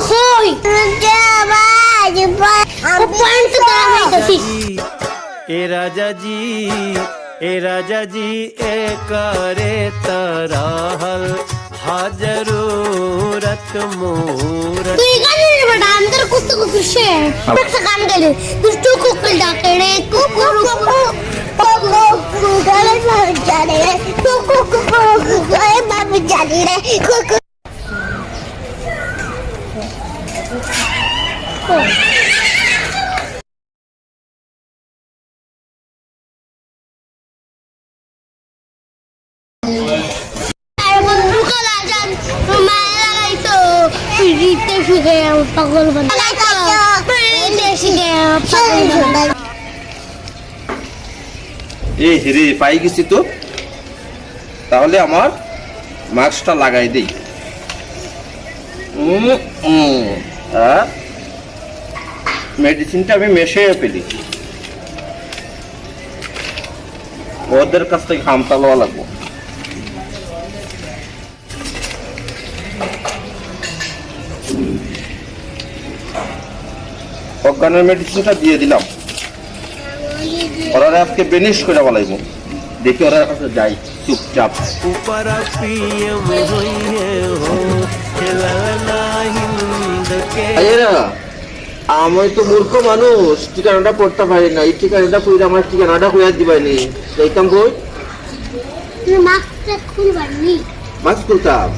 হই পয়েন্ট তো দাঁড়াইতেছি ए राजा जी ए करे तराहल हाजरूरत मूरत তুই গানে রে বেটা अंदर कुछ तो कुछ है একটা গান গাইলে দুষ্টু কুকুর ডাকে রে কুকুর কুকুর গালে মার জানে রে কুকুর গালে মার জানে রে কুকুর পাগল এই রে পাই গেছি তো, তাহলে আমার মাস্কটা লাগাই দেই। মেডিসিনটা আমি মেশে পেলি, ওদের কাছ থেকে হামতা লওয়া লাগবো। অজ্ঞানের মেডিসিনটা দিয়ে দিলাম, ওরা আজকে বেনিশ করে বলাইব। দেখি ওরা কাছে যাই চুপচাপ। আমি তো মূর্খ মানুষ, ঠিকানাটা পড়তে পারি না। এই ঠিকানাটা কইরা আমার ঠিকানাটা কইয়া দিবাইনি, যাইতাম কই? মাস্কটা খুলবানি, মাস্ক খুলতাম।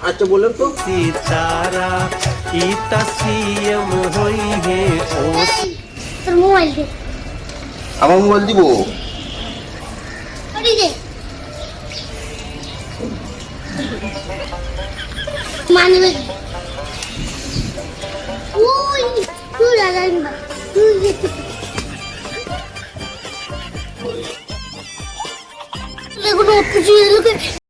আচ্ছা বলেন তো। सितारा की तस्वीर हुई है ओ তোর মোবাইল দে, আমার মোবাইল দিব? ওই দে মানবে ওই তুই লাগাই না তুই এগুলো কিছু